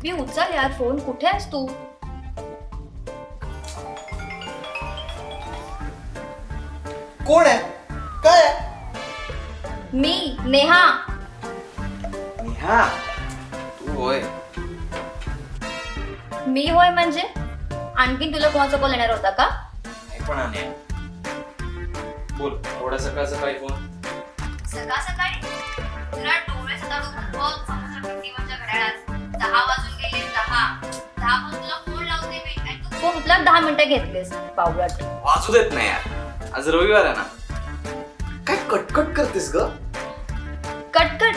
मी उचल यार फोन. कुठे आहेस तू? कोण आहे? काय आहे? मी नेहा. नेहा तू होय? मी होय म्हणजे आणखीन तुला कोणाचा कॉल येणार होता का? नाही पण आणि बोल. एवढा सकाळ सकाळी फोन? सकाळ सकाळी तुला डोळे सताडून बघ समोरच्या टीव्हीच्या घड्याळात 10 वाजून गेले. 10 पासून तुला फोन लावते मी आणि तू फोन उचलला 10 मिनिटं घेतलेस. पावलाट वाजू देत नाही यार. आज रविवार आहे ना. काय कटकट करतेस ग? कटकट?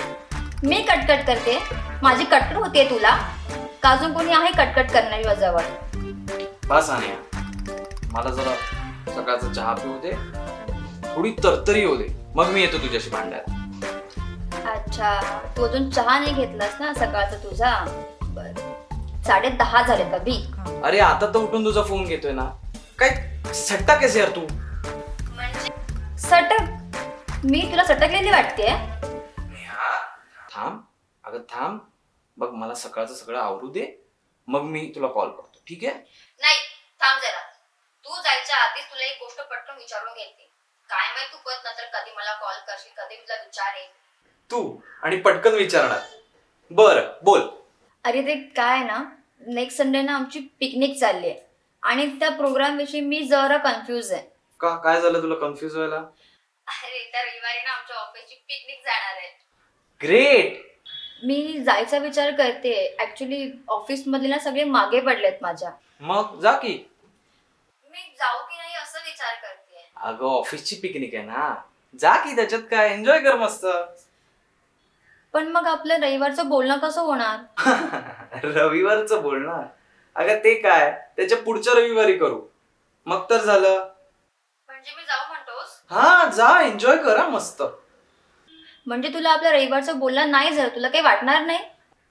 मी कटकट करते? माझी कटकट होते तुला? का अजून कोणी आहे कटकट करणारी माझ्यावर? बस आणि मला जरा सकाळचा चहा पिऊ दे, थोडी तरतरी होऊ दे, मग मी येतो तुझ्याशी भांडायला. अच्छा, तू अजून चहा नाही घेतलास ना सकाळचा तुझा? बर, 10:30 झाले का बी? अरे आता तर उठून तुझा फोन घेतोय ना. काय सट्टा केस यार तू? म्हणजे सटक? मी तुला सटकलेली वाटते? थांब अगं थांब. बघ मला सकाळचं सगळं आवरू दे, मग मी तुला कॉल करतो. ठीक आहे? नाही, थांब जरा. तू जायच्या आधीच तुला एक गोष्ट पटकन विचारून घेते. काय माहित तू परत नंतर कधी मला कॉल करशील, कधी मी तुला विचारेन. तू आणि पटकन विचारणार. बर बोल. अरे ते काय ना, नेक्स्ट संडे ना आमची पिकनिक चालली आहे आणि त्या प्रोग्राम विषयी मी जरा कन्फ्युज आहे. का? काय झालं तुला कन्फ्युज व्हायला? अरे त्या रविवारी ना आमच्या ऑफिसची पिकनिक जाणार आहे. ग्रेट. मी जायचा विचार करते. ऍक्च्युली ऑफिस मधले ना सगळे मागे पडलेत माझ्या. मग जा की. मी जाऊ की नाही असं विचार करते. अगं ऑफिसची पिकनिक आहे ना, जा की. त्याच्यात काय, एन्जॉय कर मस्त. पण मग आपलं रविवारचं बोलणं कसं होणार? रविवारचं बोलणार? अगं ते काय, त्याच्या पुढच्या रविवारी करू, मग तर झालं. म्हणजे मी जाऊ म्हणतोस? हा जा, एन्जॉय करा मस्त. म्हणजे तुला आपल्या रविवारचं बोलणं नाही झालं, तुला काही वाटणार नाही?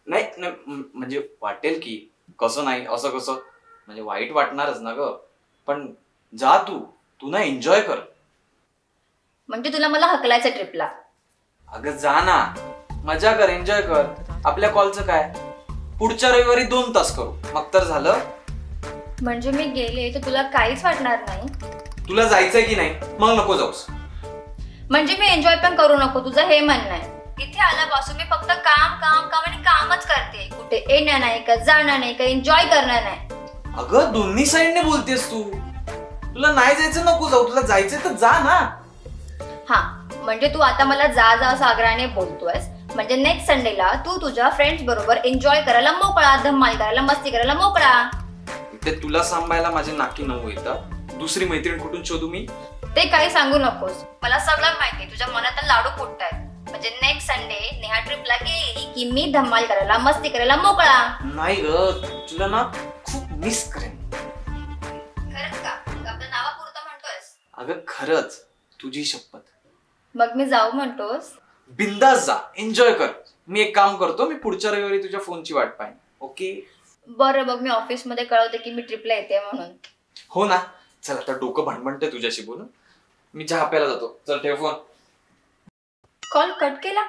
नाही म्हणजे वाटेल की. कसं नाही, असं कसं, म्हणजे वाईट वाटणारच ना ग. पण जा तू तू ना एन्जॉय कर. म्हणजे तुला मला हकलायचं ट्रिपला? अगं जा ना, मजा कर, एन्जॉय कर. आपल्या कॉलचं काय, पुढच्या रविवारी 2 तास करू, मग तर झालं. म्हणजे मी गेले तर तुला काहीच वाटणार नाही? तुला जायचंय की नाही? मग नको जाऊस. म्हणजे मी एन्जॉय पण करू नको, तुझं हे म्हणणं आहे? इथे आल्यापासून मी फक्त काम काम काम आणि कामच करते. कुठे येणं नाही का, जाणं नाही का, एन्जॉय करणं नाही. अगं दोन्ही साईडने बोलतेस तू. तुला नाही जायचं नको जाऊ, तुला जायचंय तर जा ना. हा, म्हणजे तू आता मला जा जा सागराने बोलतोयस. म्हणजे नेक्स्ट संडेला तू तुझ्या फ्रेंड्स बरोबर एन्जॉय करायला मोकळा, धम्माल करायला, मस्ती करायला मोकळा. इथे तुला सांभाळायला माझे नाकी 9 येतात. दुसरी मैत्रीण कुठून शोधू मी? ते काही सांगू नकोस, मला सगळं माहिती. तुझ्या मनात लाडू फुटतायत. म्हणजे नेक्स्ट संडे नेहा ट्रिपला गेली की मी धम्माल करायला, मस्ती करायला मोकळा. नाही ग, तुला ना खूप मिस करेन. खरंच का? आपल्या नावापुरतं म्हणतोयस? अगं खरंच, तुझी शपथ. मग मी जाऊ म्हणतोस? बिंदास जा, एन्जॉय कर. मी एक काम करतो, मी पुढच्या रविवारी तुझ्या फोनची वाट पाहिन. ओके? बरं, मग मी ऑफिस मध्ये कळवते की मी ट्रिपला येते म्हणून. हो ना. चल आता डोकं भणभणते तुझ्याशी बोलून. मी चहा प्यायला जातो. चल ठेव फोन. कॉल कट केला?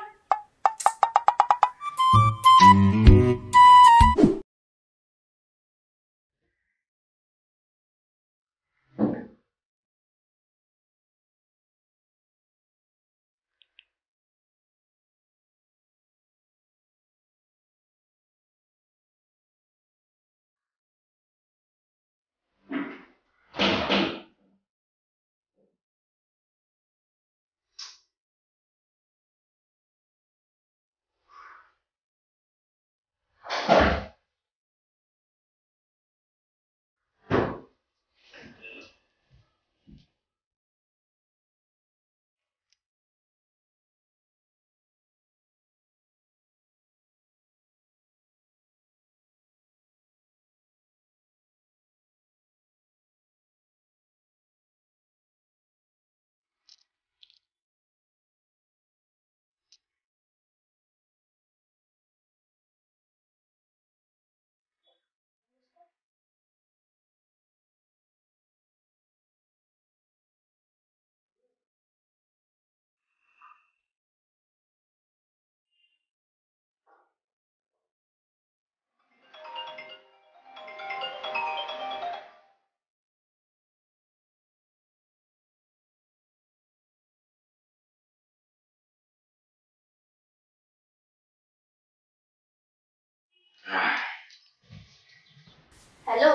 हॅलो.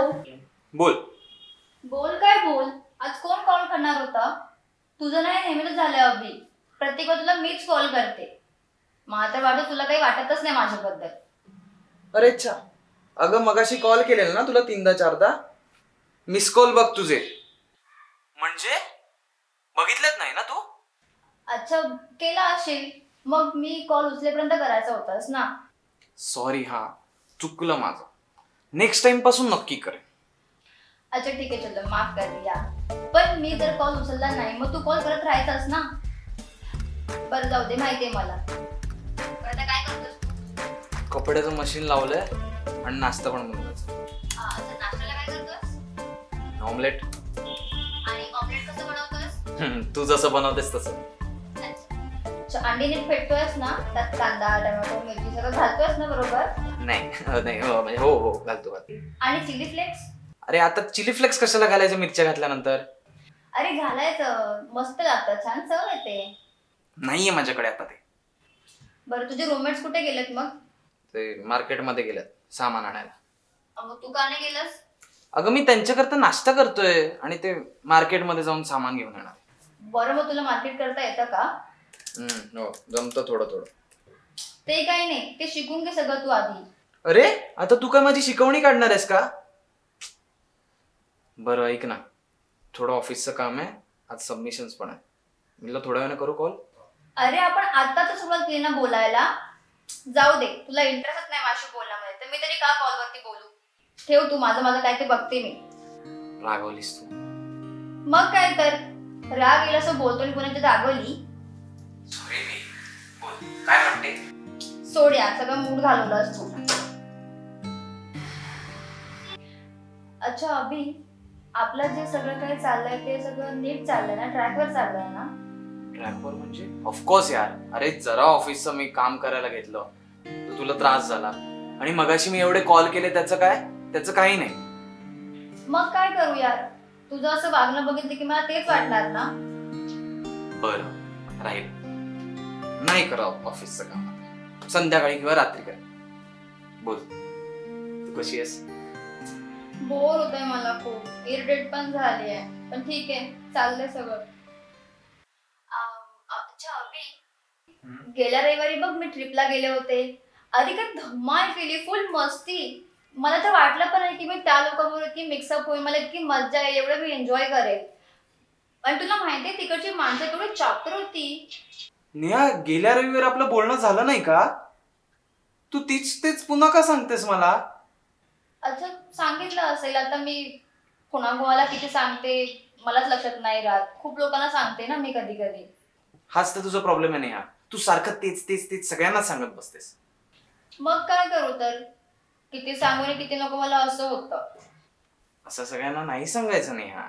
बोल. बोल काय बोल? आज कोण कॉल करणार होता? तुझं नाही नेहमीच झालं अभि. प्रत्येक वेळेला तुला मीच कॉल करते. मला तर वाटतं तुला काही वाटतच नाही माझ्याबद्दल. अरे अच्छा, अगं मगाशी कॉल केलेला ना तुला 3दा-4दा. मिस कॉल बघ तुझे. म्हणजे बघितलेत नाही ना तू? अच्छा, केला असेल. मग मी कॉल उचलेपर्यंत करायचा होतास ना. सॉरी, हा चुकलं माझं. नेक्स्ट टाइम पासून नक्की करेन. अच्छा ठीक आहे, चल माफ कर दिया. पण मी जर कॉल उचलला नाही मग तू कॉल करत राहायचास ना. बरं जाऊ दे, माहितीये मला. पण आता काय करतोस? कपड्याचं मशीन लावलंय आणि नाश्ता पण बनवायचा. अच्छा, नाश्त्याला काय करतोस? ऑमलेट. आणि ऑमलेट कसं बनवतोस? तू जसं बनवतेस तसं. अच्छा, अंडी नीट फेटतोयस ना? त्यात कांदा, टोमॅटो, मिरची सगळं घालतोयस ना बरोबर? नाही नाही, म्हणजे हो घालतो. आणि चिली फ्लेक्स? अरे आता चिली फ्लेक्स कशाला घालायचं मिरच्या घातल्यानंतर? अरे घालायचं, मस्त लागतं, छान चव येते. नाहीये माझ्याकडे आता ते. बरं, तुझे रूममेट्स कुठे गेलेत मग? ते मार्केटमध्ये गेलेत सामान आणायला. मग तू का नाही गेलास? अगं मी त्यांच्याकरता नाश्ता करतोय आणि ते मार्केटमध्ये जाऊन सामान घेऊन येणार. बरं, मग तुला मार्केट करता येतं का? हो, जमतं थोडं थोडं. ते काही नाही, ते शिकून घे सगळं तू आधी. अरे आता तू काय माझी शिकवणी काढणार आहेस का? बरं ऐक ना, थोडं ऑफिसचं काम आहे, आज सबमिशन्स पण आहे. मी थोड्या वेळाने करू कॉल. अरे आपण आता तर सुरुवात केली ना बोलायला. जाऊ दे, तुला इंटरेस्ट नाही माझ्याशी बोलण्यामध्ये तर मी तरी का कॉलवरती बोलू. ठेव तू, माझं काय ते बघते मी. रागवलीस तू. मग काय तर, राग येईल असं बोलतो आणि कोणाची रागवली. सॉरी मी. बोल, काय म्हणते? सोड यार, सगळं मूड घालवलास तू. अच्छा अभि, आपलं जे सगळं काही चाललंय ते सगळं नीट चाललंय ना? ट्रॅकवर चाललंय ना? ट्रॅकवर म्हणजे? ऑफकोर्स यार. अरे जरा ऑफिसचं मी काम करायला घेतलं तर तुला त्रास झाला आणि मगाशी मी एवढे कॉल केले, त्याचं काय? त्याचं काही नाही. मग काय करू यार, तुझं असं वागणं बघितलं की मला तेच वाटणार ना. बरं राहील, नाही करा ऑफिसचं काम. संध्याकाळी किंवा रात्री कर. बोल, तू कशी आहेस? बोर होतंय मला खूप, इरिटेट पण झाली आहे. पण ठीक आहे, चाललंय सगळं. अच्छा अभि, गेल्या रविवारी बघ मी ट्रिपला गेले होते. आधी काय धमाल केली, फुल मस्ती. मला तर वाटलं पण नाही की मी त्या लोकांबरोबर इतकी मिक्सअप होईल, मला इतकी मज्जा येईल, एवढं मी एन्जॉय करेल. आणि तुला माहितीये तिकडची माणसं थोडी चाप्टर होती. नेहा, गेल्या रविवारी आपलं बोलणं झालं नाही का? तू तेच पुन्हा का सांगतेस मला? अच्छा, सांगितलं असेल. आता मी कोणाकोणाला किती सांगते मलाच लक्षात नाही राहत. खूप लोकांना सांगते ना मी कधी कधी. हाच तर तुझा प्रॉब्लेम आहे नेहा, तू सारखं तेच सगळ्यांना सांगत बसतेस. मग काय करू तर, किती सांगू आणि किती नको मला असं होतं. असं सगळ्यांना नाही सांगायचं नेहा.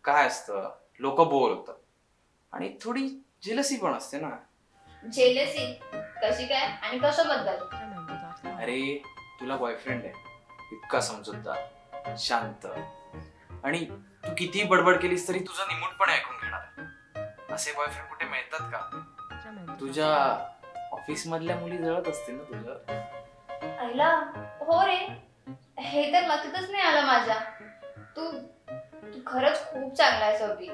काय असतं, लोक बोर होतात आणि थोडी जेलसी पण असते ना. जेलसी कशी काय आणि कशाबद्दल? अरे तुला बॉयफ्रेंड आहे, इतका समजूतदार, शांत, आणि तू कितीही बडबड केलीस तरी तुझं निमूटपणे ऐकून घेणार आहे. असे बॉयफ्रेंड कुठे मिळतात का? तुझ्या ऑफिस मधल्या मुली जळत असतील ना तुझं. आईला हो रे, हे तर लक्षातच नाही आलं माझ्या. तू खरंच खूप चांगला आहेस अभि.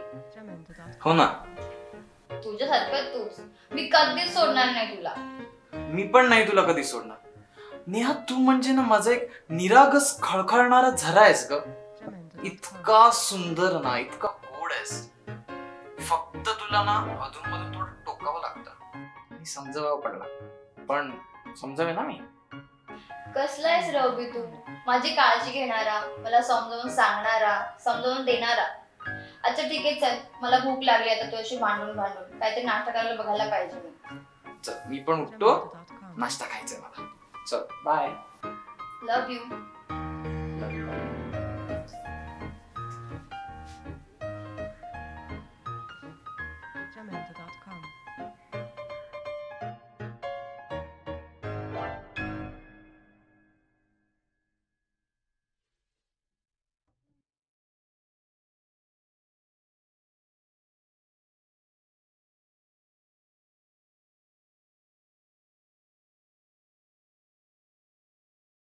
हो ना. तुझ्यासारखं तूच, मी कधीच सोडणार नाही तुला. मी पण नाही तुला कधी सोडणार. नेहा तू म्हणजे ना माझा एक निरागस खळखळणारा झरा आहेस ग. इतका सुंदर ना, इतका गोड आहेस. फक्त तुला ना अधून मधून थोडं टोकावं लागतं आणि समजावं पण लागतं. पण समजावे ना मी. कसला आहेस रवी तू, माझी काळजी घेणारा, मला समजावून सांगणारा, समजावून देणारा. अच्छा ठीक आहे, चल मला भूक लागली आता. तू अशी भांडून काहीतरी नाश्ता करायला बघायला पाहिजे मी. चल मी पण उठतो, नाश्ता खायचंय मला. चल बाय. Love you.